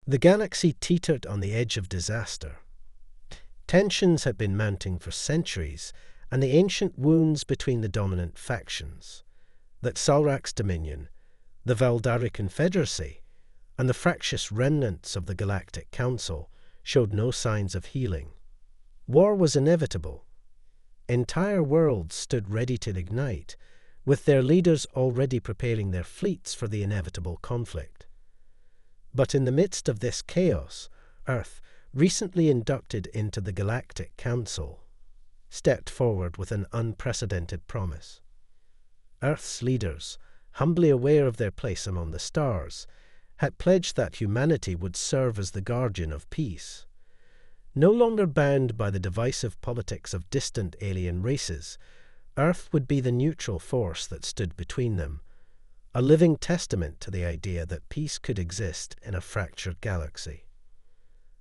The galaxy teetered on the edge of disaster. Tensions had been mounting for centuries, and the ancient wounds between the dominant factions, that Salrak's dominion, the Valdari Confederacy, and the fractious remnants of the Galactic Council, showed no signs of healing. War was inevitable. Entire worlds stood ready to ignite, with their leaders already preparing their fleets for the inevitable conflict. But in the midst of this chaos, Earth, recently inducted into the Galactic Council, stepped forward with an unprecedented promise. Earth's leaders, humbly aware of their place among the stars, had pledged that humanity would serve as the guardian of peace. No longer bound by the divisive politics of distant alien races, Earth would be the neutral force that stood between them, a living testament to the idea that peace could exist in a fractured galaxy.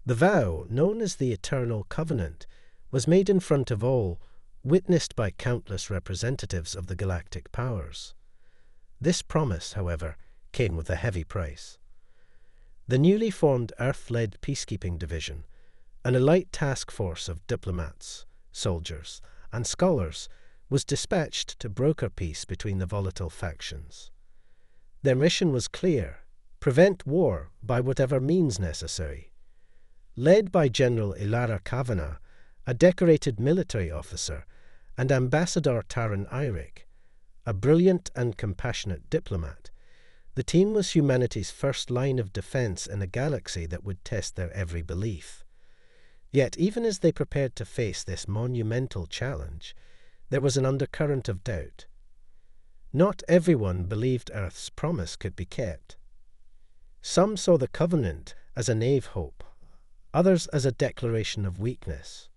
The vow, known as the Eternal Covenant, was made in front of all, witnessed by countless representatives of the galactic powers. This promise, however, came with a heavy price. The newly formed Earth-led peacekeeping division, an elite task force of diplomats, soldiers, and scholars, was dispatched to broker peace between the volatile factions. Their mission was clear: prevent war by whatever means necessary. Led by General Ilara Kavanagh, a decorated military officer, and Ambassador Taran Eirik, a brilliant and compassionate diplomat, the team was humanity's first line of defense in a galaxy that would test their every belief. Yet even as they prepared to face this monumental challenge, there was an undercurrent of doubt. Not everyone believed Earth's promise could be kept. Some saw the Covenant as a naive hope, others as a declaration of weakness.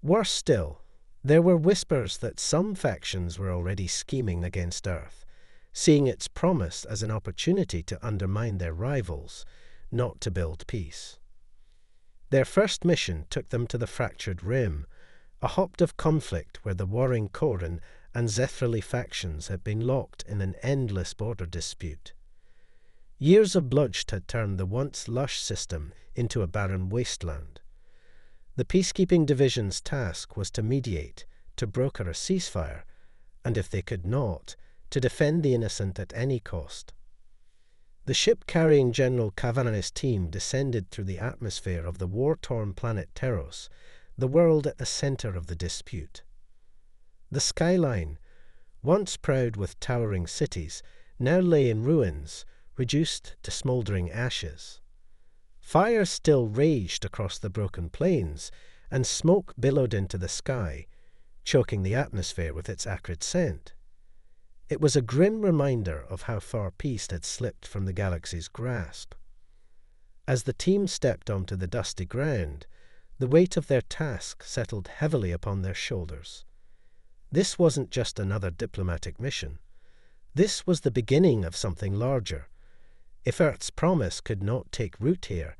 Worse still, there were whispers that some factions were already scheming against Earth, seeing its promise as an opportunity to undermine their rivals, not to build peace. Their first mission took them to the Fractured Rim, a haunt of conflict where the warring Koran and Zephrali factions had been locked in an endless border dispute. Years of bloodshed had turned the once lush system into a barren wasteland. The peacekeeping division's task was to mediate, to broker a ceasefire, and if they could not, to defend the innocent at any cost. The ship carrying General Kavanagh's team descended through the atmosphere of the war-torn planet Teros, the world at the center of the dispute. The skyline, once proud with towering cities, now lay in ruins, reduced to smoldering ashes. Fire still raged across the broken plains, and smoke billowed into the sky, choking the atmosphere with its acrid scent. It was a grim reminder of how far peace had slipped from the galaxy's grasp. As the team stepped onto the dusty ground, the weight of their task settled heavily upon their shoulders. This wasn't just another diplomatic mission. This was the beginning of something larger. If Earth's promise could not take root here,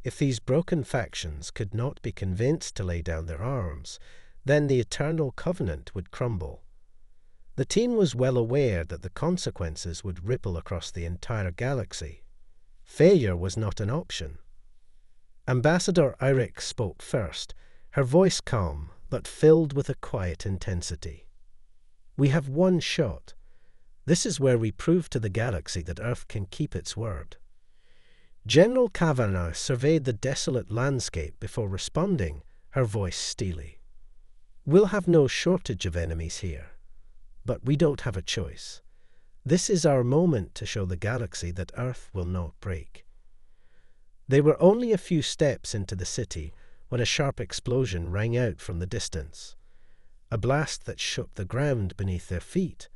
if these broken factions could not be convinced to lay down their arms, then the Eternal Covenant would crumble. The team was well aware that the consequences would ripple across the entire galaxy. Failure was not an option. Ambassador Eirik spoke first, her voice calm, but filled with a quiet intensity. "We have one shot. This is where we prove to the galaxy that Earth can keep its word." General Kavanagh surveyed the desolate landscape before responding, her voice steely. "We'll have no shortage of enemies here, but we don't have a choice. This is our moment to show the galaxy that Earth will not break." They were only a few steps into the city when a sharp explosion rang out from the distance, a blast that shook the ground beneath their feet.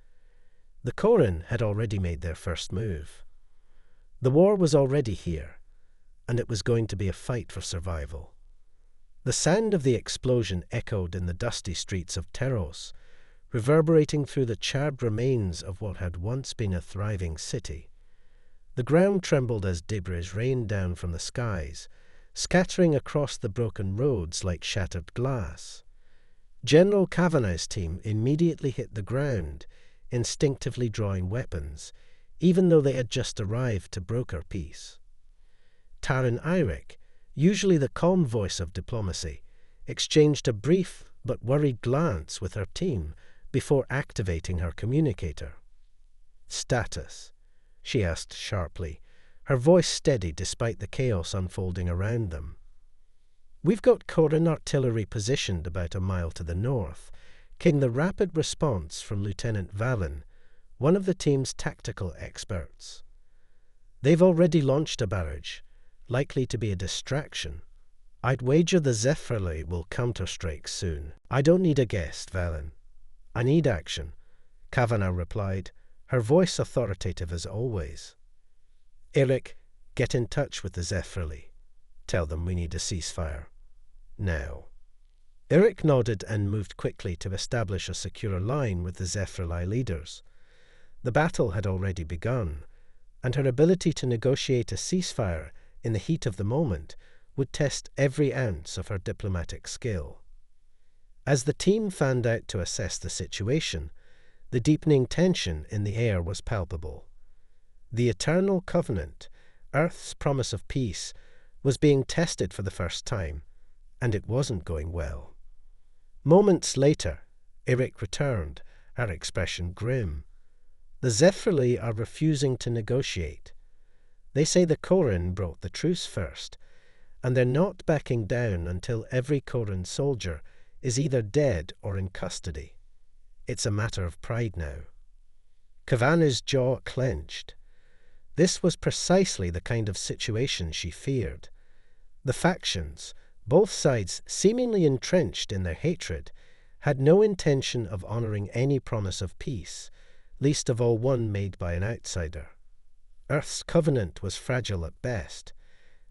The Koran had already made their first move. The war was already here, and it was going to be a fight for survival. The sound of the explosion echoed in the dusty streets of Teros, reverberating through the charred remains of what had once been a thriving city. The ground trembled as debris rained down from the skies, scattering across the broken roads like shattered glass. General Kavanagh's team immediately hit the ground, instinctively drawing weapons, even though they had just arrived to broker peace. Taran Eirik, usually the calm voice of diplomacy, exchanged a brief but worried glance with her team before activating her communicator. "Status?" she asked sharply, her voice steady despite the chaos unfolding around them. "We've got Corin artillery positioned about a mile to the north," came the rapid response from Lieutenant Valen, one of the team's tactical experts. "They've already launched a barrage, likely to be a distraction. I'd wager the Zephyrli will counter-strike soon." "I don't need a guess, Valen. I need action," Kavanagh replied, her voice authoritative as always. "Eric, get in touch with the Zephyrli. Tell them we need a ceasefire. Now." Eric nodded and moved quickly to establish a secure line with the Zephyrli leaders. The battle had already begun, and her ability to negotiate a ceasefire in the heat of the moment would test every ounce of her diplomatic skill. As the team fanned out to assess the situation, the deepening tension in the air was palpable. The Eternal Covenant, Earth's promise of peace, was being tested for the first time, and it wasn't going well. Moments later, Eric returned, her expression grim. "The Zephyrli are refusing to negotiate. They say the Corin brought the truce first, and they're not backing down until every Corin soldier is either dead or in custody. It's a matter of pride now." Kavanagh's jaw clenched. This was precisely the kind of situation she feared. The factions, both sides seemingly entrenched in their hatred, had no intention of honoring any promise of peace, least of all one made by an outsider. Earth's covenant was fragile at best,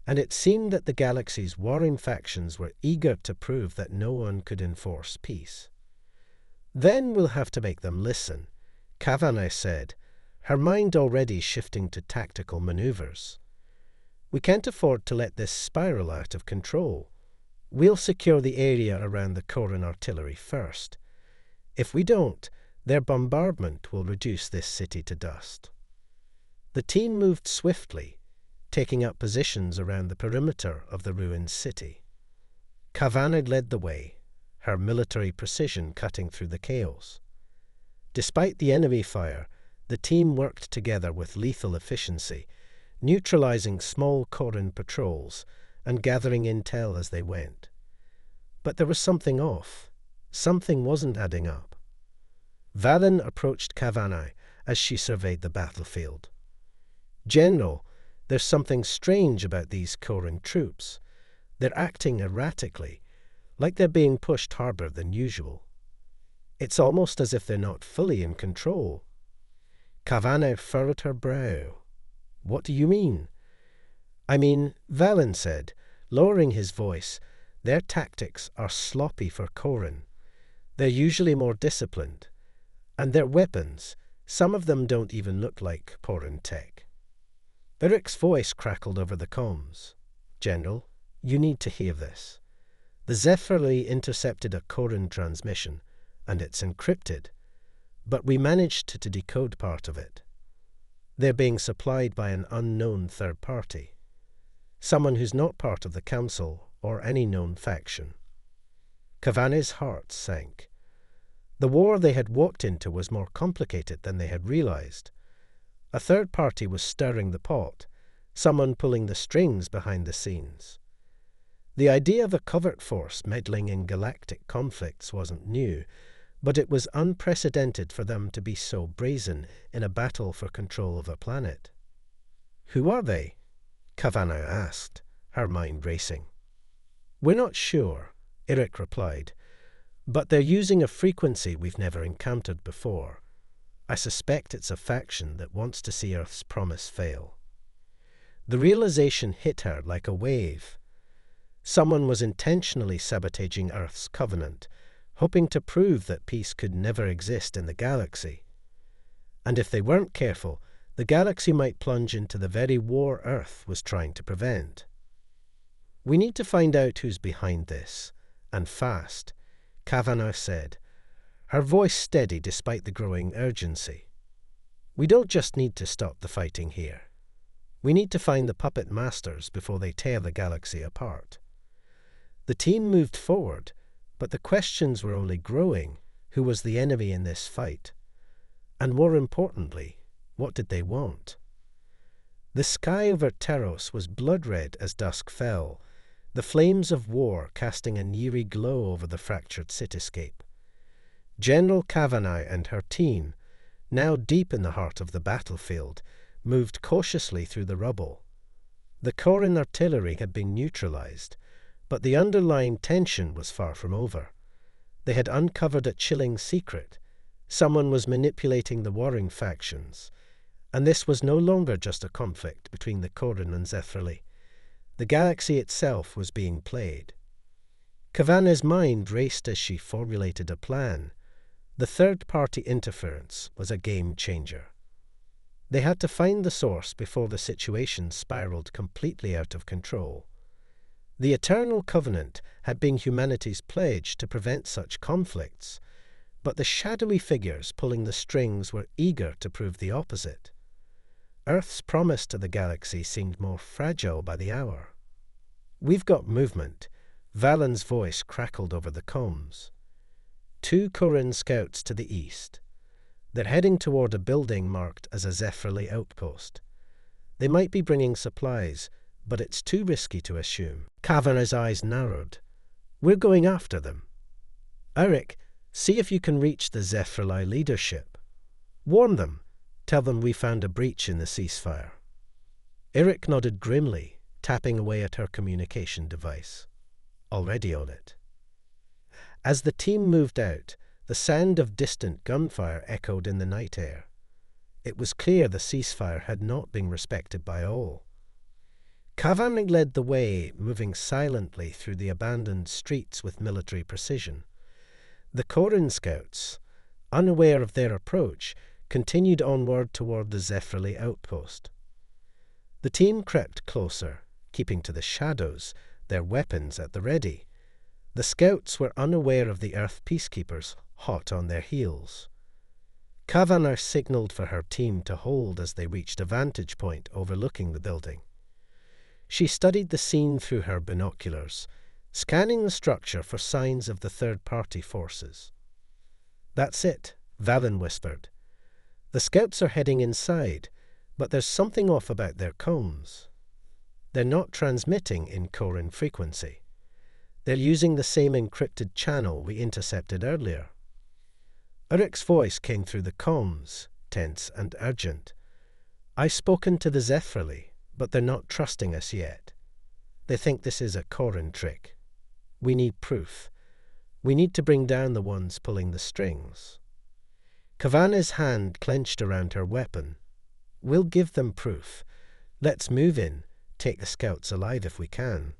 and it seemed that the galaxy's warring factions were eager to prove that no one could enforce peace. "Then we'll have to make them listen," Kavanagh said, her mind already shifting to tactical maneuvers. "We can't afford to let this spiral out of control. We'll secure the area around the Corin artillery first. If we don't, their bombardment will reduce this city to dust." The team moved swiftly, taking up positions around the perimeter of the ruined city. Kavanagh led the way, her military precision cutting through the chaos. Despite the enemy fire, the team worked together with lethal efficiency, neutralizing small Corin patrols and gathering intel as they went. But there was something off. Something wasn't adding up. Valen approached Kavanagh as she surveyed the battlefield. "General, there's something strange about these Corin troops. They're acting erratically, like they're being pushed harder than usual. It's almost as if they're not fully in control." Kavanagh furrowed her brow. "What do you mean?" "I mean," Valen said, lowering his voice, "their tactics are sloppy for Corin. They're usually more disciplined. And their weapons, some of them don't even look like Corin tech." Eric's voice crackled over the comms. "General, you need to hear this. The Zephyrli intercepted a Corin transmission, and it's encrypted, but we managed to decode part of it. They're being supplied by an unknown third party, someone who's not part of the Council or any known faction." Kavanagh's heart sank. The war they had walked into was more complicated than they had realized. A third party was stirring the pot, someone pulling the strings behind the scenes. The idea of a covert force meddling in galactic conflicts wasn't new, but it was unprecedented for them to be so brazen in a battle for control of a planet. "Who are they?" Kavanagh asked, her mind racing. "We're not sure," Eric replied, "but they're using a frequency we've never encountered before. I suspect it's a faction that wants to see Earth's promise fail." The realization hit her like a wave. Someone was intentionally sabotaging Earth's covenant, hoping to prove that peace could never exist in the galaxy. And if they weren't careful, the galaxy might plunge into the very war Earth was trying to prevent. "We need to find out who's behind this, and fast," Kavanagh said, her voice steady despite the growing urgency. "We don't just need to stop the fighting here. We need to find the puppet masters before they tear the galaxy apart. The team moved forward, but the questions were only growing. Who was the enemy in this fight? And more importantly, what did they want? The sky over Teros was blood-red as dusk fell, the flames of war casting an eerie glow over the fractured cityscape. General Kavanagh and her team, now deep in the heart of the battlefield, moved cautiously through the rubble. The Corrin artillery had been neutralized, but the underlying tension was far from over. They had uncovered a chilling secret. Someone was manipulating the warring factions, and this was no longer just a conflict between the Corrin and Zephrali. The galaxy itself was being played. Kavanagh's mind raced as she formulated a plan. The third-party interference was a game-changer. They had to find the source before the situation spiraled completely out of control. The Eternal Covenant had been humanity's pledge to prevent such conflicts, but the shadowy figures pulling the strings were eager to prove the opposite. Earth's promise to the galaxy seemed more fragile by the hour. "We've got movement," Valen's voice crackled over the comms. 2 Corrin scouts to the east. They're heading toward a building marked as a Zephrali outpost. They might be bringing supplies, but it's too risky to assume. Kavanagh's eyes narrowed. "We're going after them. Eric, see if you can reach the Zephrali leadership. Warn them. Tell them we found a breach in the ceasefire." Eric nodded grimly, tapping away at her communication device. Already on it. As the team moved out, the sound of distant gunfire echoed in the night air. It was clear the ceasefire had not been respected by all. Kavanagh led the way, moving silently through the abandoned streets with military precision. The Corrin scouts, unaware of their approach, continued onward toward the Zephrali outpost. The team crept closer, keeping to the shadows, their weapons at the ready. The scouts were unaware of the Earth peacekeepers, hot on their heels. Kavanagh signaled for her team to hold as they reached a vantage point overlooking the building. She studied the scene through her binoculars, scanning the structure for signs of the third-party forces. "That's it," Valen whispered. "The scouts are heading inside, but there's something off about their comms. They're not transmitting in Corrin frequency. They're using the same encrypted channel we intercepted earlier." Eric's voice came through the comms, tense and urgent. "I've spoken to the Zephrali, but they're not trusting us yet. They think this is a Corrin trick. We need proof. We need to bring down the ones pulling the strings." Kavanagh's hand clenched around her weapon. "We'll give them proof. Let's move in, take the scouts alive if we can.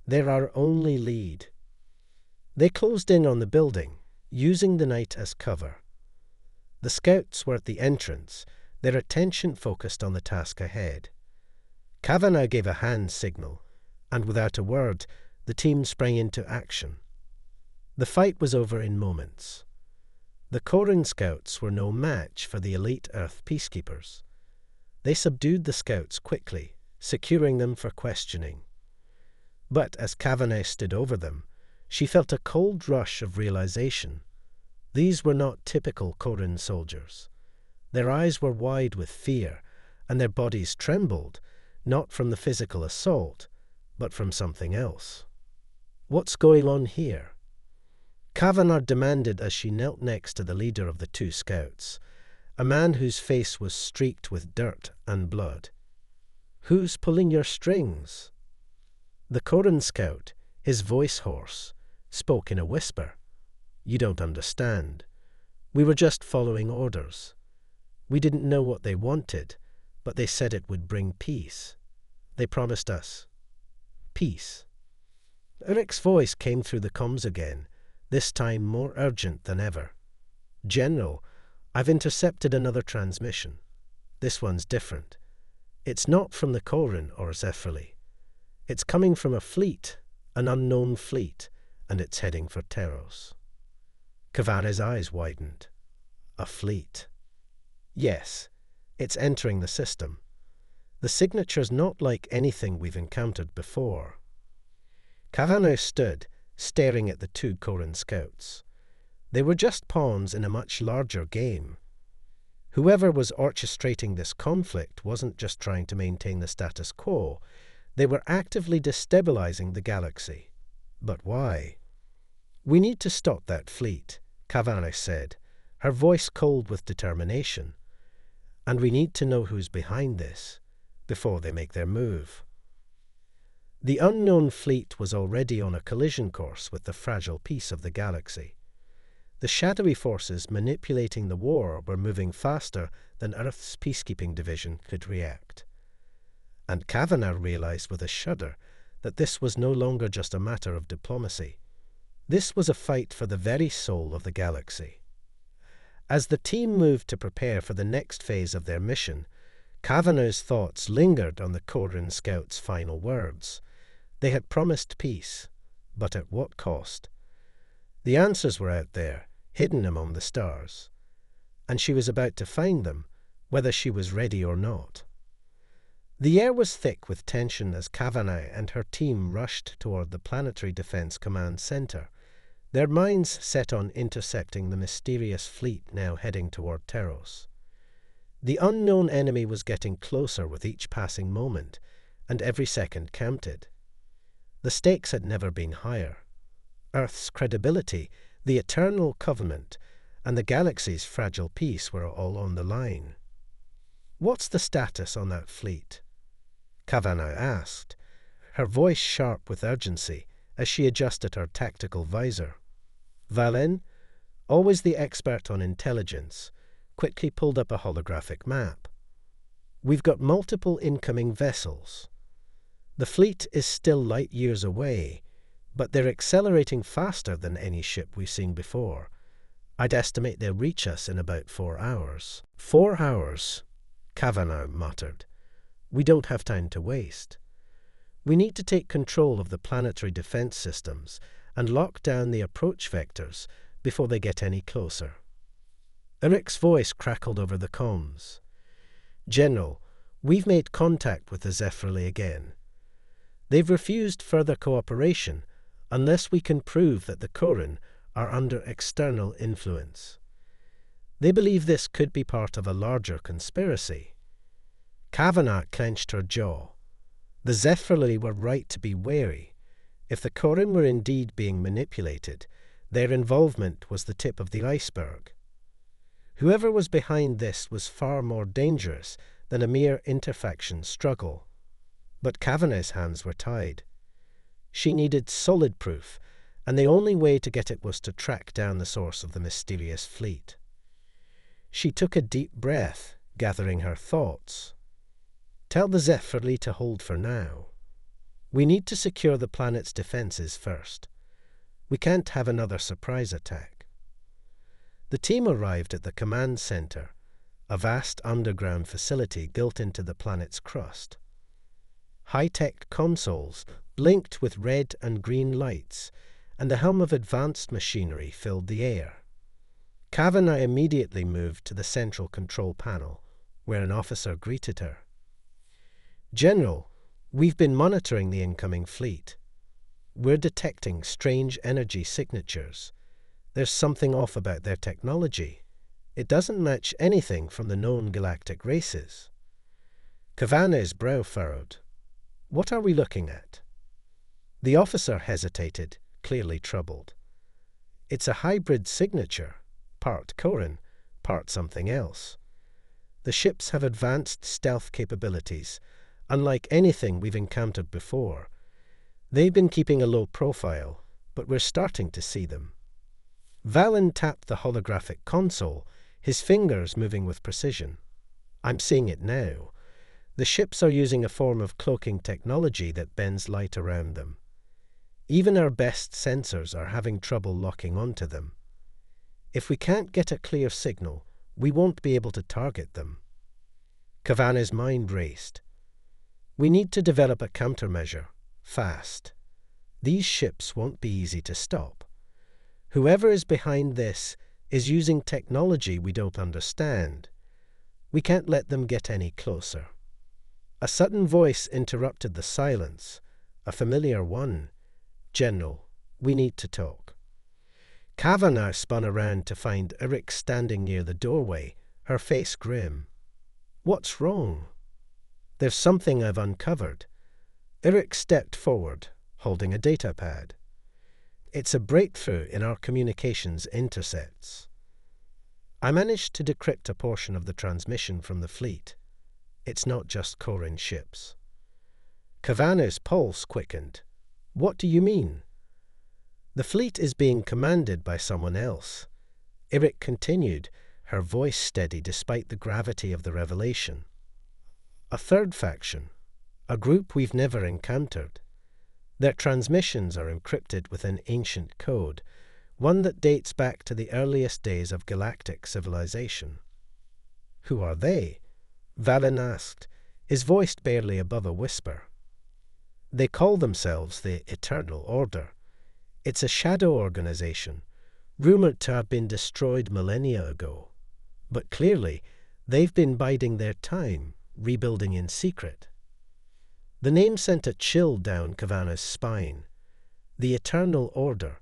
They're our only lead." They closed in on the building, using the night as cover. The scouts were at the entrance, their attention focused on the task ahead. Kavanagh gave a hand signal, and without a word, the team sprang into action. The fight was over in moments. The Corrin scouts were no match for the elite Earth peacekeepers. They subdued the scouts quickly, securing them for questioning. But as Kavanagh stood over them, she felt a cold rush of realization. These were not typical Corrin soldiers. Their eyes were wide with fear, and their bodies trembled, not from the physical assault, but from something else. "What's going on here?" Kavanagh demanded as she knelt next to the leader of the 2 scouts, a man whose face was streaked with dirt and blood. "Who's pulling your strings?" The Corrin scout, his voice hoarse, spoke in a whisper. "You don't understand. We were just following orders. We didn't know what they wanted, but they said it would bring peace. They promised us peace." Eric's voice came through the comms again, this time more urgent than ever. "General, I've intercepted another transmission. This one's different. It's not from the Corrin or Zephrali. It's coming from a fleet, an unknown fleet, and it's heading for Teros." Kavanagh's eyes widened. "A fleet?" "Yes, it's entering the system. The signature's not like anything we've encountered before. Kavanagh stood, staring at the two Coran scouts. They were just pawns in a much larger game. Whoever was orchestrating this conflict wasn't just trying to maintain the status quo. They were actively destabilizing the galaxy. But why? "We need to stop that fleet," Kavanagh said, her voice cold with determination. "And we need to know who's behind this, before they make their move." The unknown fleet was already on a collision course with the fragile peace of the galaxy. The shadowy forces manipulating the war were moving faster than Earth's peacekeeping division could react. And Kavanagh realized with a shudder that this was no longer just a matter of diplomacy. This was a fight for the very soul of the galaxy. As the team moved to prepare for the next phase of their mission, Kavanagh's thoughts lingered on the Coran scouts' final words. They had promised peace, but at what cost? The answers were out there, hidden among the stars, and she was about to find them, whether she was ready or not. The air was thick with tension as Kavanagh and her team rushed toward the Planetary Defense Command Center, their minds set on intercepting the mysterious fleet now heading toward Teros. The unknown enemy was getting closer with each passing moment, and every second counted. The stakes had never been higher. Earth's credibility, the eternal covenant, and the galaxy's fragile peace were all on the line. "What's the status on that fleet?" Kavanagh asked, her voice sharp with urgency as she adjusted her tactical visor. Valen, always the expert on intelligence, quickly pulled up a holographic map. "We've got multiple incoming vessels. The fleet is still light years away, but they're accelerating faster than any ship we've seen before. I'd estimate they'll reach us in about 4 hours. 4 hours, Kavanagh muttered. We don't have time to waste. We need to take control of the planetary defense systems and lock down the approach vectors before they get any closer. Eric's voice crackled over the comms. "General, we've made contact with the Zephyri again. They've refused further cooperation unless we can prove that the Coran are under external influence. They believe this could be part of a larger conspiracy." Kavanagh clenched her jaw. The Zephyri were right to be wary. If the Coran were indeed being manipulated, their involvement was the tip of the iceberg. Whoever was behind this was far more dangerous than a mere interfaction struggle. But Kavanagh's hands were tied. She needed solid proof, and the only way to get it was to track down the source of the mysterious fleet. She took a deep breath, gathering her thoughts. "Tell the Zephyri to hold for now. We need to secure the planet's defenses first. We can't have another surprise attack." The team arrived at the command center, a vast underground facility built into the planet's crust. High-tech consoles blinked with red and green lights, and the hum of advanced machinery filled the air. Kavanagh immediately moved to the central control panel, where an officer greeted her. "General, we've been monitoring the incoming fleet. We're detecting strange energy signatures. There's something off about their technology. It doesn't match anything from the known galactic races." Kavanagh's brow furrowed. "What are we looking at?" The officer hesitated, clearly troubled. "It's a hybrid signature, part Coran, part something else. The ships have advanced stealth capabilities, unlike anything we've encountered before. They've been keeping a low profile, but we're starting to see them." Valen tapped the holographic console, his fingers moving with precision. "I'm seeing it now. The ships are using a form of cloaking technology that bends light around them. Even our best sensors are having trouble locking onto them. If we can't get a clear signal, we won't be able to target them." Kavanagh's mind raced. "We need to develop a countermeasure, fast. These ships won't be easy to stop. Whoever is behind this is using technology we don't understand. We can't let them get any closer." A sudden voice interrupted the silence, a familiar one. "General, we need to talk." Kavanagh spun around to find Eric standing near the doorway, her face grim. "What's wrong?" "There's something I've uncovered." Eric stepped forward, holding a datapad. "It's a breakthrough in our communications intercepts. I managed to decrypt a portion of the transmission from the fleet. It's not just Corin ships." Kavanagh's pulse quickened. "What do you mean?" "The fleet is being commanded by someone else." Eric continued, her voice steady despite the gravity of the revelation. "A third faction, a group we've never encountered. Their transmissions are encrypted with an ancient code, one that dates back to the earliest days of Galactic civilization." "Who are they?" Valen asked, his voice barely above a whisper. "They call themselves the Eternal Order. It's a shadow organization, rumored to have been destroyed millennia ago. But clearly, they've been biding their time, rebuilding in secret." The name sent a chill down Kavanagh's spine. The Eternal Order.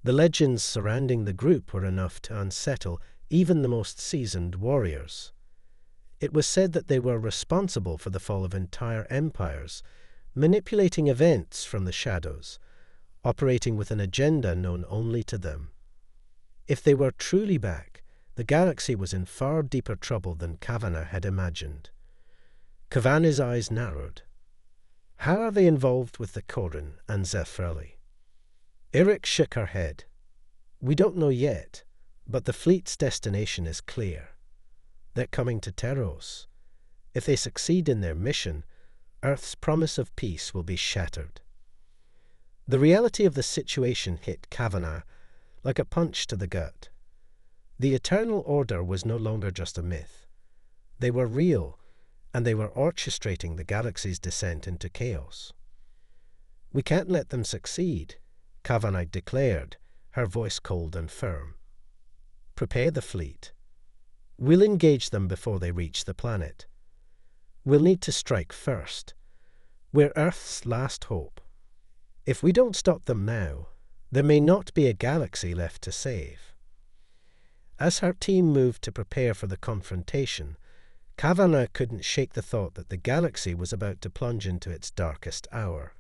The legends surrounding the group were enough to unsettle even the most seasoned warriors. It was said that they were responsible for the fall of entire empires, manipulating events from the shadows, operating with an agenda known only to them. If they were truly back, the galaxy was in far deeper trouble than Kavanagh had imagined. Kavanagh's eyes narrowed. "How are they involved with the Corin and Zephrali?" Eric shook her head. "We don't know yet, but the fleet's destination is clear. They're coming to Teros. If they succeed in their mission, Earth's promise of peace will be shattered." The reality of the situation hit Kavanagh like a punch to the gut. The Eternal Order was no longer just a myth. They were real, and they were orchestrating the galaxy's descent into chaos. "We can't let them succeed," Kavanagh declared, her voice cold and firm. "Prepare the fleet. We'll engage them before they reach the planet. We'll need to strike first. We're Earth's last hope. If we don't stop them now, there may not be a galaxy left to save." As her team moved to prepare for the confrontation, Kavanagh couldn't shake the thought that the galaxy was about to plunge into its darkest hour.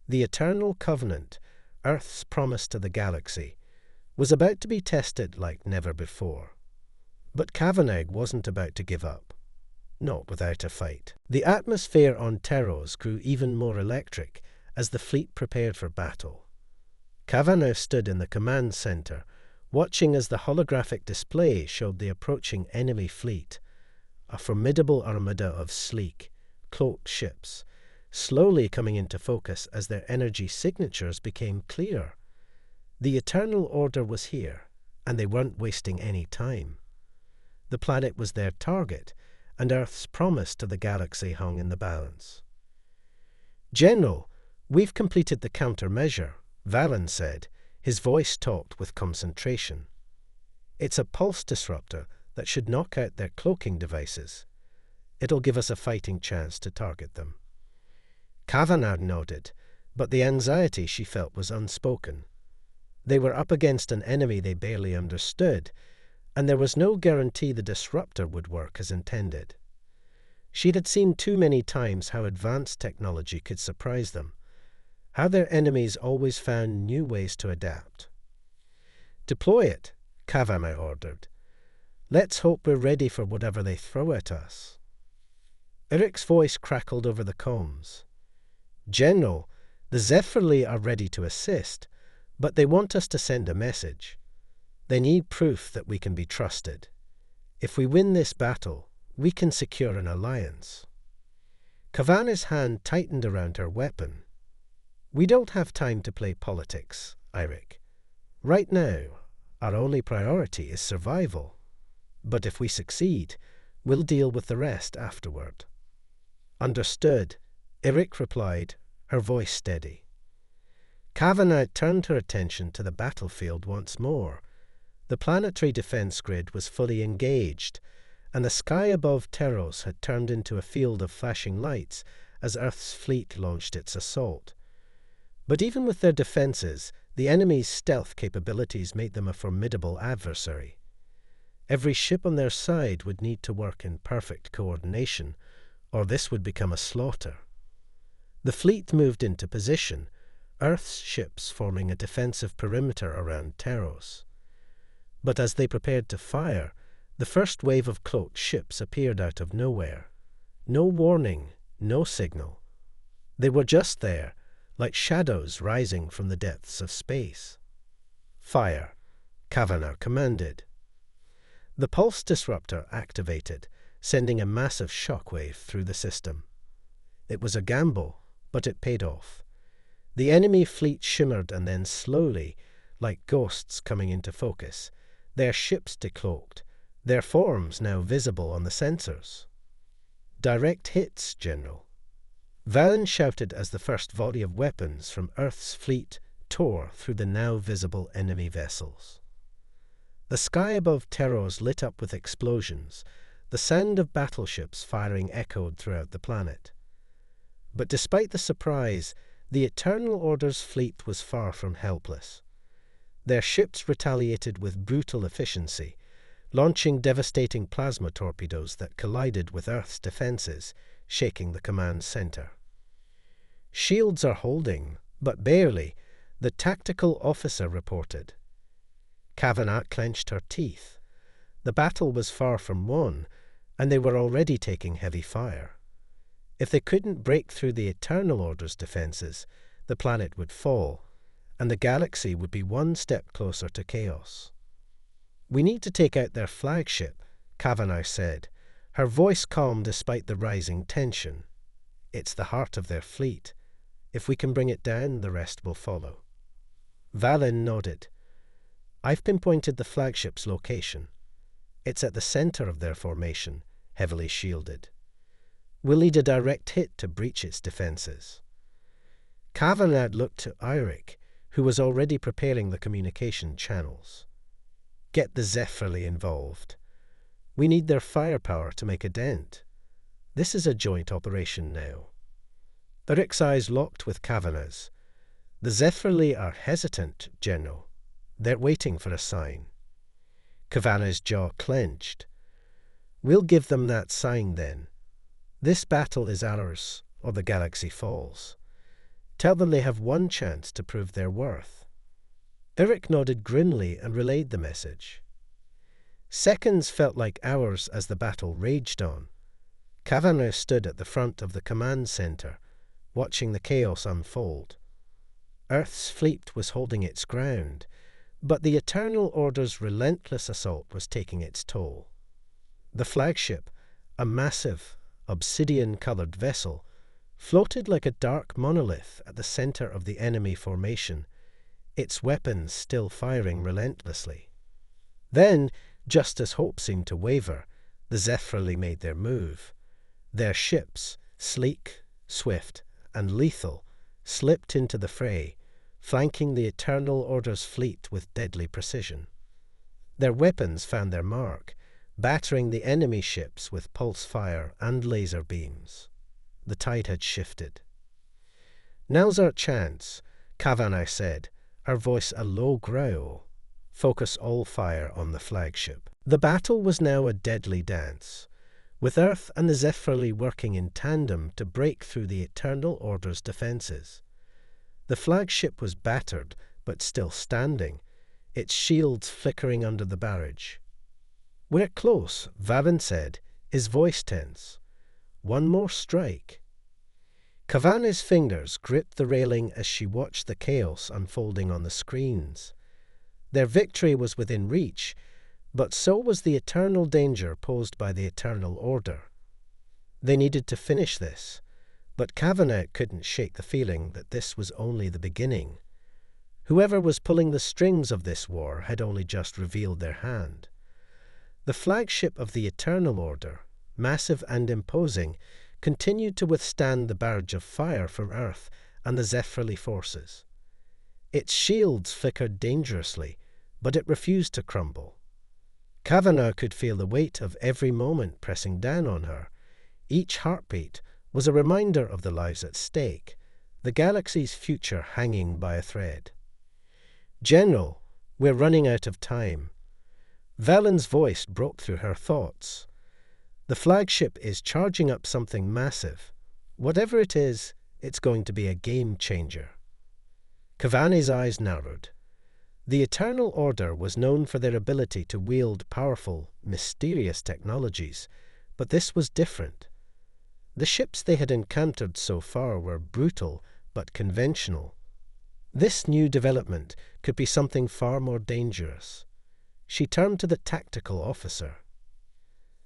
The Eternal Covenant, Earth's promise to the galaxy, was about to be tested like never before. But Kavanagh wasn't about to give up. Not without a fight. The atmosphere on Teros grew even more electric as the fleet prepared for battle. Kavanagh stood in the command center, watching as the holographic display showed the approaching enemy fleet, a formidable armada of sleek, cloaked ships, slowly coming into focus as their energy signatures became clear. The Eternal Order was here, and they weren't wasting any time. The planet was their target, and Earth's promise to the galaxy hung in the balance. "General, we've completed the countermeasure," Valen said, his voice taut with concentration. "It's a pulse disruptor that should knock out their cloaking devices. It'll give us a fighting chance to target them." Kavanagh nodded, but the anxiety she felt was unspoken. They were up against an enemy they barely understood, and there was no guarantee the disruptor would work as intended. She'd had seen too many times how advanced technology could surprise them, how their enemies always found new ways to adapt. "Deploy it," Kavanagh ordered. "Let's hope we're ready for whatever they throw at us." Eric's voice crackled over the comms. "General, the Zephrali are ready to assist, but they want us to send a message. They need proof that we can be trusted. If we win this battle, we can secure an alliance." Kavanagh's hand tightened around her weapon. "We don't have time to play politics, Eric. Right now, our only priority is survival. But if we succeed, we'll deal with the rest afterward." "Understood," Eric replied, her voice steady. Kavanagh turned her attention to the battlefield once more. The planetary defense grid was fully engaged, and the sky above Teros had turned into a field of flashing lights as Earth's fleet launched its assault. But even with their defenses, the enemy's stealth capabilities made them a formidable adversary. Every ship on their side would need to work in perfect coordination, or this would become a slaughter. The fleet moved into position, Earth's ships forming a defensive perimeter around Teros. But as they prepared to fire, the first wave of cloaked ships appeared out of nowhere. No warning, no signal. They were just there, like shadows rising from the depths of space. "Fire," Kavanagh commanded. The pulse disruptor activated, sending a massive shockwave through the system. It was a gamble, but it paid off. The enemy fleet shimmered and then slowly, like ghosts coming into focus, their ships decloaked, their forms now visible on the sensors. "Direct hits, General." Valen shouted as the first volley of weapons from Earth's fleet tore through the now visible enemy vessels. The sky above Teros lit up with explosions, the sound of battleships firing echoed throughout the planet. But despite the surprise, the Eternal Order's fleet was far from helpless. Their ships retaliated with brutal efficiency, launching devastating plasma torpedoes that collided with Earth's defenses, shaking the command center. "Shields are holding, but barely," the tactical officer reported. Kavanagh clenched her teeth. The battle was far from won, and they were already taking heavy fire. If they couldn't break through the Eternal Order's defenses, the planet would fall, and the galaxy would be one step closer to chaos. "We need to take out their flagship," Kavanagh said, her voice calm despite the rising tension. "It's the heart of their fleet. If we can bring it down, the rest will follow." Valen nodded. "I've pinpointed the flagship's location. It's at the center of their formation, heavily shielded. We'll need a direct hit to breach its defenses." Kavanagh looked to Eirik, who was already preparing the communication channels. "Get the Zephyri involved. We need their firepower to make a dent. This is a joint operation now." Eirik's eyes locked with Kavanagh's. "The Zephyri are hesitant, General. They're waiting for a sign." Kavanagh's jaw clenched. "We'll give them that sign then. This battle is ours, or the galaxy falls. Tell them they have one chance to prove their worth." Eirik nodded grimly and relayed the message. Seconds felt like hours as the battle raged on. Kavanagh stood at the front of the command center, watching the chaos unfold. Earth's fleet was holding its ground, but the Eternal Order's relentless assault was taking its toll. The flagship, a massive, obsidian-colored vessel, floated like a dark monolith at the center of the enemy formation, its weapons still firing relentlessly. Then, just as hope seemed to waver, the Zephyri made their move. Their ships, sleek, swift, and lethal, slipped into the fray, flanking the Eternal Order's fleet with deadly precision. Their weapons found their mark, battering the enemy ships with pulse fire and laser beams. The tide had shifted. "Now's our chance," Kavanagh said, her voice a low growl. "Focus all fire on the flagship." The battle was now a deadly dance, with Earth and the Zephyri working in tandem to break through the Eternal Order's defenses. The flagship was battered, but still standing, its shields flickering under the barrage. "We're close," Valen said, his voice tense. "One more strike." Kavanagh's fingers gripped the railing as she watched the chaos unfolding on the screens. Their victory was within reach, but so was the eternal danger posed by the Eternal Order. They needed to finish this, but Kavanagh couldn't shake the feeling that this was only the beginning. Whoever was pulling the strings of this war had only just revealed their hand. The flagship of the Eternal Order, massive and imposing, continued to withstand the barrage of fire from Earth and the Zephyri forces. Its shields flickered dangerously, but it refused to crumble. Kavanagh could feel the weight of every moment pressing down on her. Each heartbeat was a reminder of the lives at stake, the galaxy's future hanging by a thread. "General, we're running out of time." Valen's voice broke through her thoughts. "The flagship is charging up something massive. Whatever it is, it's going to be a game changer." Kavani's eyes narrowed. The Eternal Order was known for their ability to wield powerful, mysterious technologies, but this was different. The ships they had encountered so far were brutal but conventional. This new development could be something far more dangerous. She turned to the tactical officer.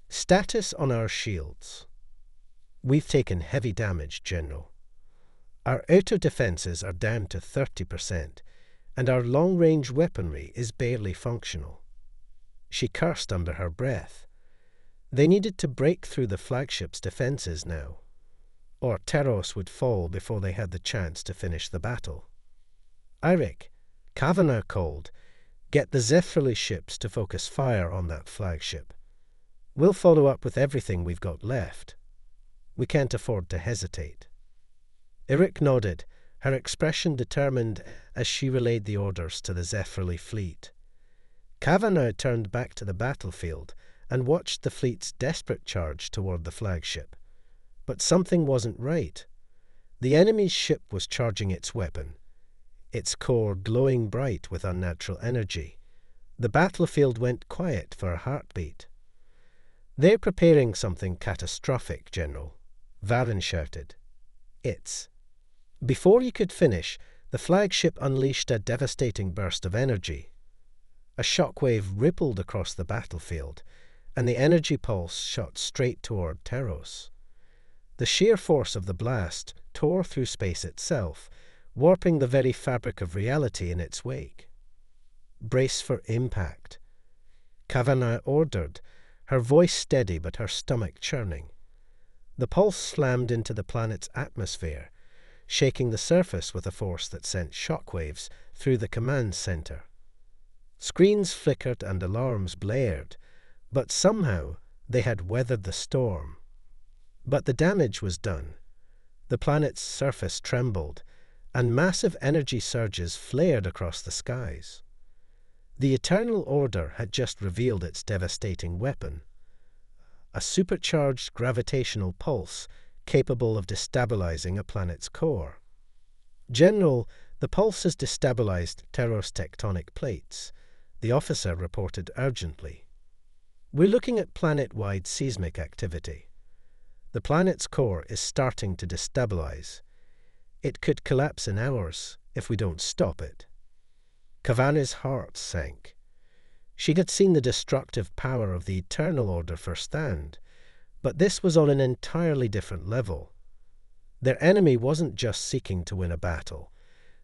"Status on our shields." "We've taken heavy damage, General. Our outer defenses are down to 30%, and our long-range weaponry is barely functional." She cursed under her breath. They needed to break through the flagship's defenses now, or Teros would fall before they had the chance to finish the battle. "Eirik," Kavanagh called, "get the Zephyr ships to focus fire on that flagship. We'll follow up with everything we've got left. We can't afford to hesitate." Eirik nodded, her expression determined as she relayed the orders to the Zephyr fleet. Kavanagh turned back to the battlefield and watched the fleet's desperate charge toward the flagship. But something wasn't right. The enemy's ship was charging its weapon, its core glowing bright with unnatural energy. The battlefield went quiet for a heartbeat. "They're preparing something catastrophic, General," Varen shouted. "It's—" Before he could finish, the flagship unleashed a devastating burst of energy. A shockwave rippled across the battlefield, and the energy pulse shot straight toward Teros. The sheer force of the blast tore through space itself, warping the very fabric of reality in its wake. "Brace for impact," Kavanagh ordered, her voice steady but her stomach churning. The pulse slammed into the planet's atmosphere, shaking the surface with a force that sent shockwaves through the command center. Screens flickered and alarms blared, but somehow they had weathered the storm. But the damage was done. The planet's surface trembled, and massive energy surges flared across the skies. The Eternal Order had just revealed its devastating weapon, a supercharged gravitational pulse capable of destabilizing a planet's core. "General, the pulse has destabilized Teros tectonic plates," the officer reported urgently. "We're looking at planet-wide seismic activity. The planet's core is starting to destabilize. It could collapse in hours if we don't stop it." Kavanagh's heart sank. She had seen the destructive power of the Eternal Order firsthand, but this was on an entirely different level. Their enemy wasn't just seeking to win a battle.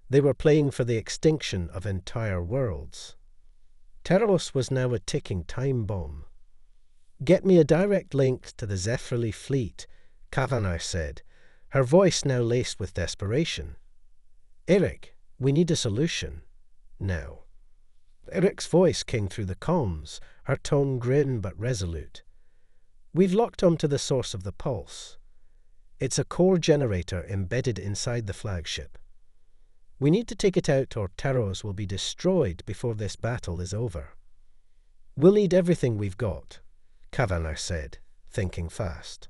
They were playing for the extinction of entire worlds. Teros was now a ticking time bomb. "Get me a direct link to the Zephyr fleet," Kavanagh said, her voice now laced with desperation. "Eirik, we need a solution. Now." Eric's voice came through the comms, her tone grim but resolute. "We've locked onto the source of the pulse. It's a core generator embedded inside the flagship. We need to take it out or Teros will be destroyed before this battle is over." "We'll need everything we've got," Kavanagh said, thinking fast.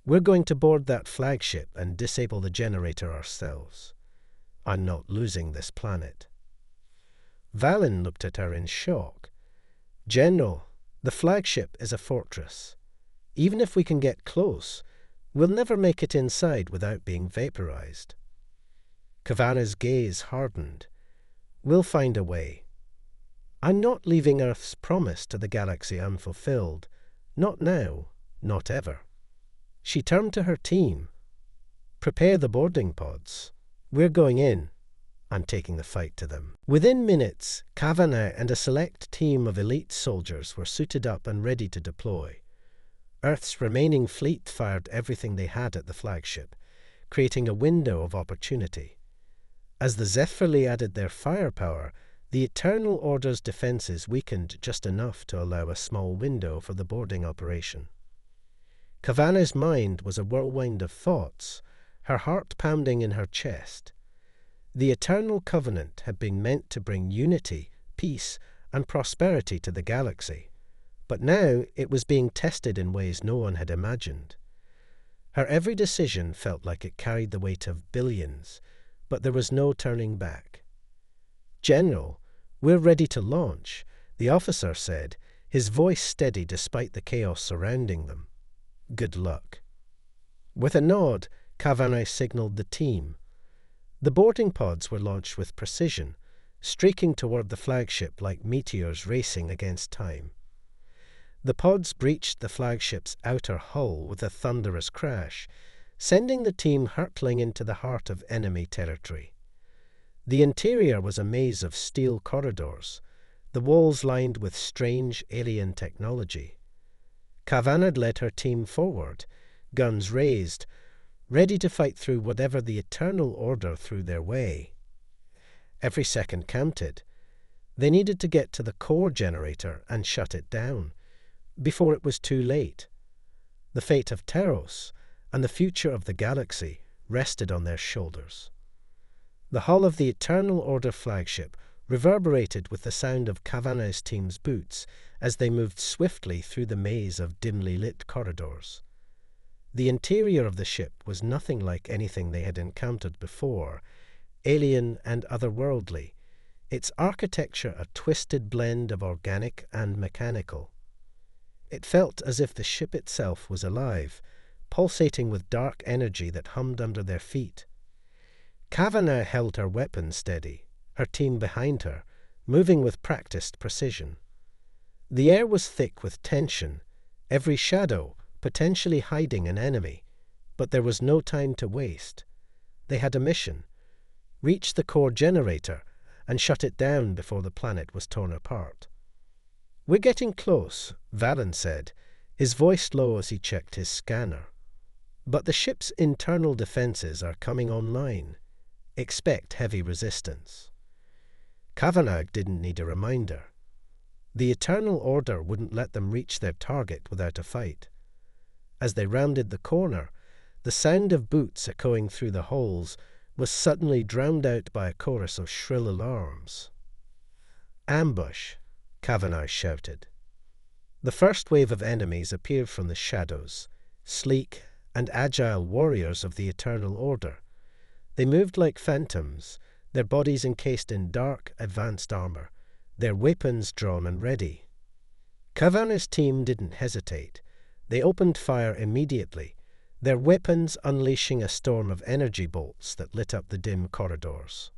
"We're going to board that flagship and disable the generator ourselves. I'm not losing this planet." Valen looked at her in shock. "General, the flagship is a fortress. Even if we can get close, we'll never make it inside without being vaporized." Kavanagh's gaze hardened. "We'll find a way. I'm not leaving Earth's promise to the galaxy unfulfilled. Not now, not ever." She turned to her team. "Prepare the boarding pods. We're going in. I'm taking the fight to them." Within minutes, Kavanagh and a select team of elite soldiers were suited up and ready to deploy. Earth's remaining fleet fired everything they had at the flagship, creating a window of opportunity. As the Zephyr added their firepower, The Eternal Order's defenses weakened just enough to allow a small window for the boarding operation. Kavanagh's mind was a whirlwind of thoughts, her heart pounding in her chest. The Eternal Covenant had been meant to bring unity, peace, and prosperity to the galaxy, but now it was being tested in ways no one had imagined. Her every decision felt like it carried the weight of billions, but there was no turning back. "General, we're ready to launch," the officer said, his voice steady despite the chaos surrounding them. "Good luck." With a nod, Kavanaugh signaled the team. The boarding pods were launched with precision, streaking toward the flagship like meteors racing against time. The pods breached the flagship's outer hull with a thunderous crash, sending the team hurtling into the heart of enemy territory. The interior was a maze of steel corridors, the walls lined with strange alien technology. Kavanaugh led her team forward, guns raised, ready to fight through whatever the Eternal Order threw their way. Every second counted. They needed to get to the core generator and shut it down, before it was too late. The fate of Teros and the future of the galaxy rested on their shoulders. The hull of the Eternal Order flagship reverberated with the sound of Kavanagh's team's boots as they moved swiftly through the maze of dimly lit corridors. The interior of the ship was nothing like anything they had encountered before, alien and otherworldly, its architecture a twisted blend of organic and mechanical. It felt as if the ship itself was alive, pulsating with dark energy that hummed under their feet. Kavanaugh held her weapon steady, her team behind her, moving with practiced precision. The air was thick with tension, every shadow potentially hiding an enemy, but there was no time to waste. They had a mission: reach the core generator and shut it down before the planet was torn apart. "We're getting close," Valen said, his voice low as he checked his scanner. "But the ship's internal defenses are coming online. Expect heavy resistance." Kavanaugh didn't need a reminder. The Eternal Order wouldn't let them reach their target without a fight. As they rounded the corner, the sound of boots echoing through the halls was suddenly drowned out by a chorus of shrill alarms. "Ambush!" Kavanaugh shouted. The first wave of enemies appeared from the shadows, sleek and agile warriors of the Eternal Order. They moved like phantoms, their bodies encased in dark, advanced armor, their weapons drawn and ready. Kavanagh's team didn't hesitate. They opened fire immediately, their weapons unleashing a storm of energy bolts that lit up the dim corridors.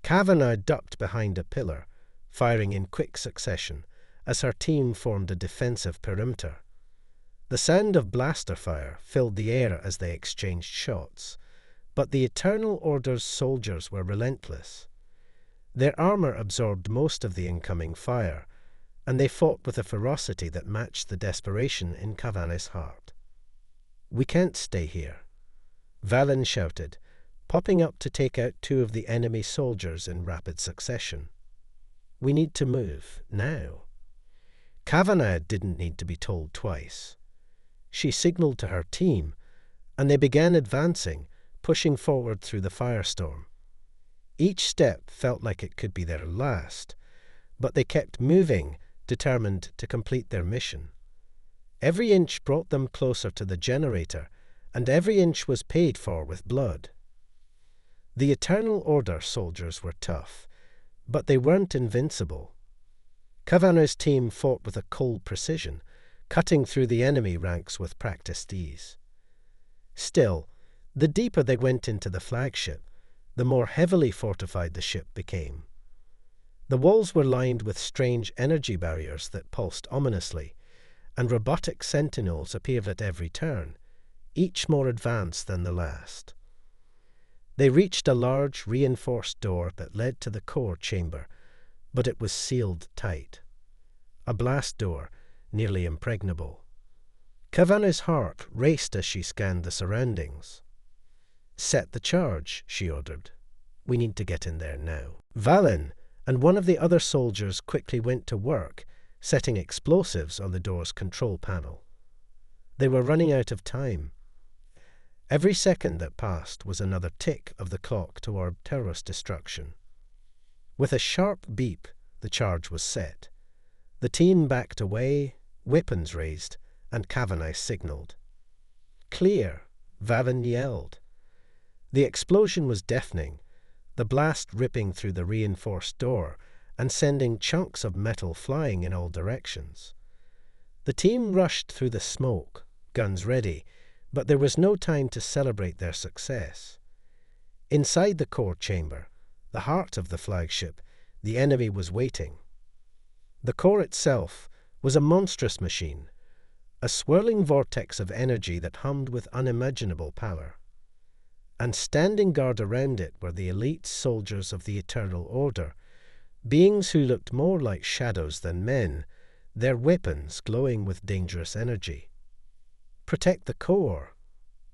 Kavanaugh ducked behind a pillar, firing in quick succession, as her team formed a defensive perimeter. The sound of blaster fire filled the air as they exchanged shots, but the Eternal Order's soldiers were relentless. Their armor absorbed most of the incoming fire, and they fought with a ferocity that matched the desperation in Kavanagh's heart. "We can't stay here," Valen shouted, popping up to take out two of the enemy soldiers in rapid succession. "We need to move, now." Kavanaugh didn't need to be told twice. She signaled to her team, and they began advancing, pushing forward through the firestorm. Each step felt like it could be their last, but they kept moving, determined to complete their mission. Every inch brought them closer to the generator, and every inch was paid for with blood. The Eternal Order soldiers were tough, but they weren't invincible. Kavanagh's team fought with a cold precision, cutting through the enemy ranks with practiced ease. Still, the deeper they went into the flagship, the more heavily fortified the ship became. The walls were lined with strange energy barriers that pulsed ominously, and robotic sentinels appeared at every turn, each more advanced than the last. They reached a large, reinforced door that led to the core chamber, but it was sealed tight. A blast door, nearly impregnable. Kavanagh's heart raced as she scanned the surroundings. "Set the charge," she ordered. "We need to get in there now." Valen, and one of the other soldiers quickly went to work, setting explosives on the door's control panel. They were running out of time. Every second that passed was another tick of the clock toward terrorist destruction. With a sharp beep, the charge was set. The team backed away, weapons raised, and Kavanagh signaled. "Clear!" Valen yelled. The explosion was deafening, the blast ripping through the reinforced door and sending chunks of metal flying in all directions. The team rushed through the smoke, guns ready, but there was no time to celebrate their success. Inside the core chamber, the heart of the flagship, the enemy was waiting. The core itself was a monstrous machine, a swirling vortex of energy that hummed with unimaginable power. And standing guard around it were the elite soldiers of the Eternal Order, beings who looked more like shadows than men, their weapons glowing with dangerous energy. "Protect the core!"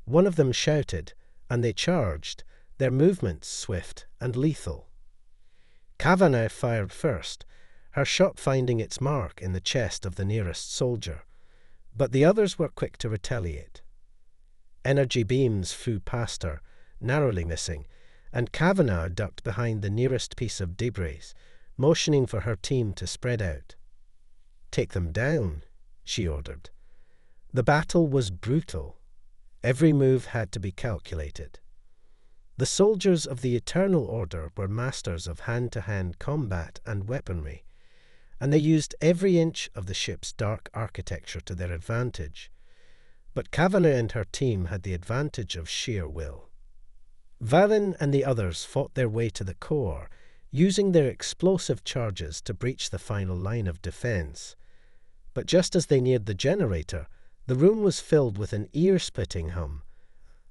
One of them shouted, and they charged, their movements swift and lethal. Kavanagh fired first, her shot finding its mark in the chest of the nearest soldier, but the others were quick to retaliate. Energy beams flew past her, narrowly missing, and Kavanagh ducked behind the nearest piece of debris, motioning for her team to spread out. "Take them down," she ordered. The battle was brutal. Every move had to be calculated. The soldiers of the Eternal Order were masters of hand-to-hand combat and weaponry, and they used every inch of the ship's dark architecture to their advantage. But Kavanagh and her team had the advantage of sheer will. Valen and the others fought their way to the core, using their explosive charges to breach the final line of defense. But just as they neared the generator, the room was filled with an ear-splitting hum,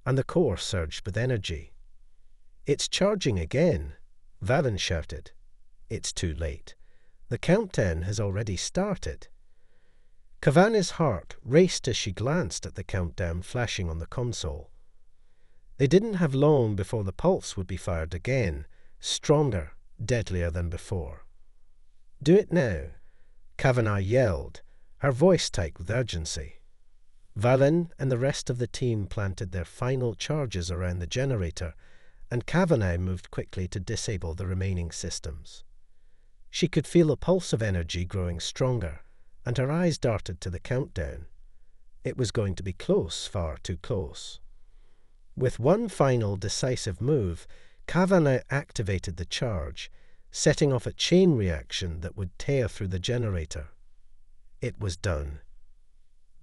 and the core surged with energy. "It's charging again," Valen shouted. "It's too late. The countdown has already started." Kavanagh's heart raced as she glanced at the countdown flashing on the console. They didn't have long before the pulse would be fired again, stronger, deadlier than before. "Do it now," Kavanagh yelled, her voice tight with urgency. Valen and the rest of the team planted their final charges around the generator, and Kavanagh moved quickly to disable the remaining systems. She could feel a pulse of energy growing stronger, and her eyes darted to the countdown. It was going to be close, far too close. With one final decisive move, Kavanagh activated the charge, setting off a chain reaction that would tear through the generator. It was done.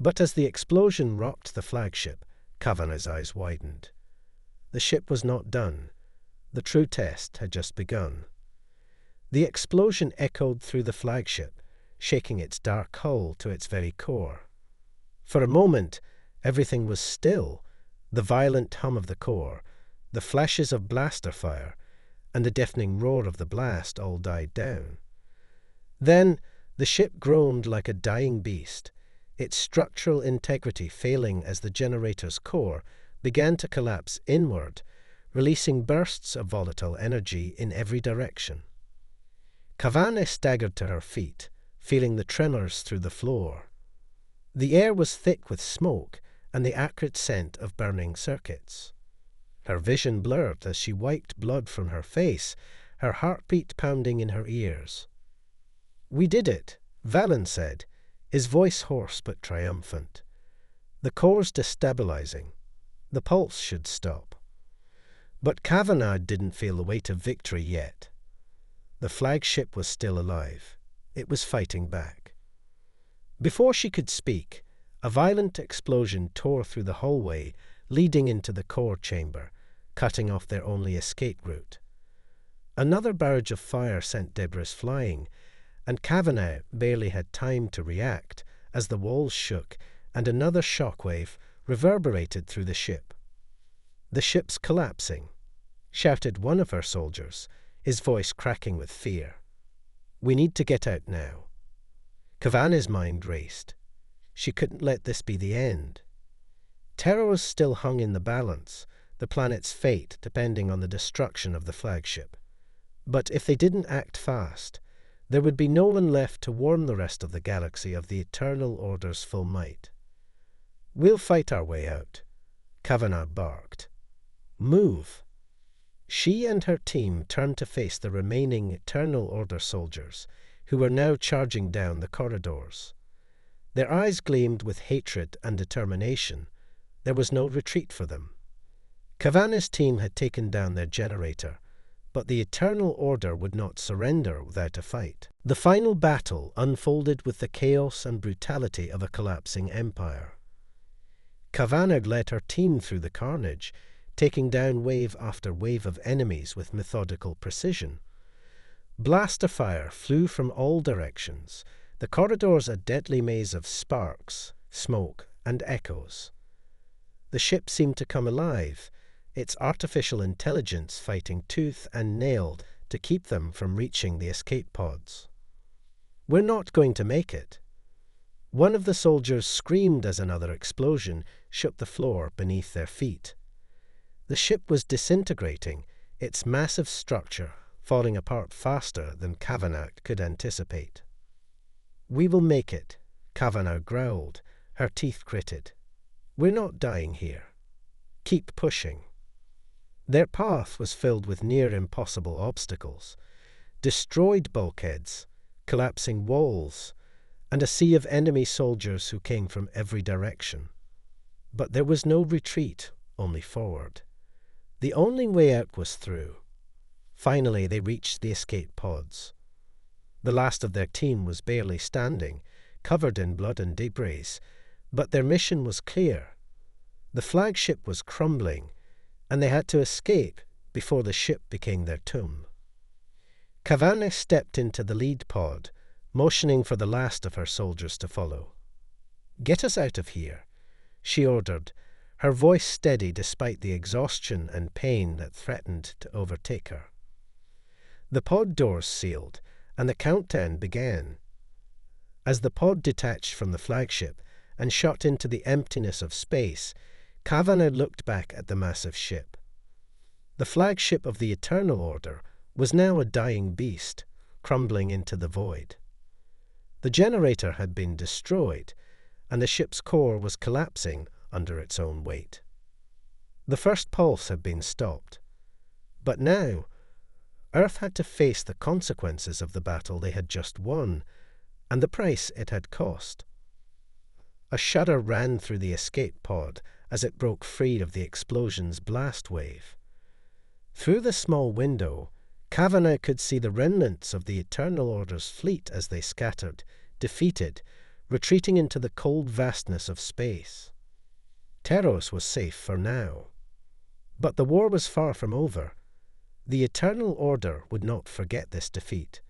But as the explosion rocked the flagship, Kavanagh's eyes widened. The ship was not done. The true test had just begun. The explosion echoed through the flagship, shaking its dark hull to its very core. For a moment, everything was still, the violent hum of the core, the flashes of blaster fire, and the deafening roar of the blast all died down. Then the ship groaned like a dying beast, its structural integrity failing as the generator's core began to collapse inward, releasing bursts of volatile energy in every direction. Kavanagh staggered to her feet, feeling the tremors through the floor. The air was thick with smoke and the acrid scent of burning circuits. Her vision blurred as she wiped blood from her face, her heartbeat pounding in her ears. "We did it," Valen said, his voice hoarse but triumphant. "The core's destabilizing. The pulse should stop." But Kavanagh didn't feel the weight of victory yet. The flagship was still alive. It was fighting back. Before she could speak, a violent explosion tore through the hallway leading into the core chamber, cutting off their only escape route. Another barrage of fire sent debris flying, and Kavanagh barely had time to react as the walls shook and another shockwave reverberated through the ship. "The ship's collapsing," shouted one of her soldiers, his voice cracking with fear. "We need to get out now." Kavanagh's mind raced. She couldn't let this be the end. Terror still hung in the balance, the planet's fate depending on the destruction of the flagship. But if they didn't act fast, there would be no one left to warn the rest of the galaxy of the Eternal Order's full might. "We'll fight our way out," Kavanagh barked. "Move." She and her team turned to face the remaining Eternal Order soldiers, who were now charging down the corridors. Their eyes gleamed with hatred and determination. There was no retreat for them. Kavanagh's team had taken down their generator, but the Eternal Order would not surrender without a fight. The final battle unfolded with the chaos and brutality of a collapsing empire. Kavanagh led her team through the carnage, taking down wave after wave of enemies with methodical precision. Blaster fire flew from all directions, the corridors a deadly maze of sparks, smoke, and echoes. The ship seemed to come alive, its artificial intelligence fighting tooth and nail to keep them from reaching the escape pods. "We're not going to make it." One of the soldiers screamed as another explosion shook the floor beneath their feet. The ship was disintegrating, its massive structure falling apart faster than Kavanagh could anticipate. "We will make it," Kavanagh growled, her teeth gritted. "We're not dying here. Keep pushing." Their path was filled with near-impossible obstacles, destroyed bulkheads, collapsing walls, and a sea of enemy soldiers who came from every direction. But there was no retreat, only forward. The only way out was through. Finally, they reached the escape pods. The last of their team was barely standing, covered in blood and debris, but their mission was clear. The flagship was crumbling, and they had to escape before the ship became their tomb. Kavanagh stepped into the lead pod, motioning for the last of her soldiers to follow. "Get us out of here," she ordered, her voice steady despite the exhaustion and pain that threatened to overtake her. The pod doors sealed, and the countdown began. As the pod detached from the flagship and shot into the emptiness of space, Kavanagh looked back at the massive ship. The flagship of the Eternal Order was now a dying beast, crumbling into the void. The generator had been destroyed, and the ship's core was collapsing under its own weight. The first pulse had been stopped. But now, Earth had to face the consequences of the battle they had just won, and the price it had cost. A shudder ran through the escape pod as it broke free of the explosion's blast wave. Through the small window, Kavanagh could see the remnants of the Eternal Order's fleet as they scattered, defeated, retreating into the cold vastness of space. Teros was safe for now. But the war was far from over. The Eternal Order would not forget this defeat,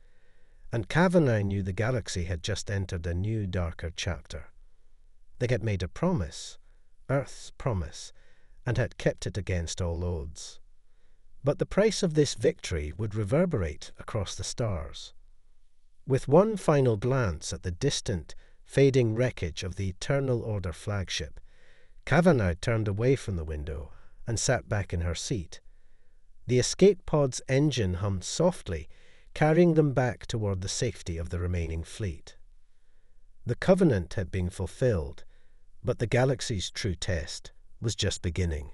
and Kavanagh knew the galaxy had just entered a new, darker chapter. They had made a promise, Earth's promise, and had kept it against all odds. But the price of this victory would reverberate across the stars. With one final glance at the distant, fading wreckage of the Eternal Order flagship, Kavanagh turned away from the window and sat back in her seat. The escape pod's engine hummed softly, carrying them back toward the safety of the remaining fleet. The covenant had been fulfilled, but the galaxy's true test was just beginning.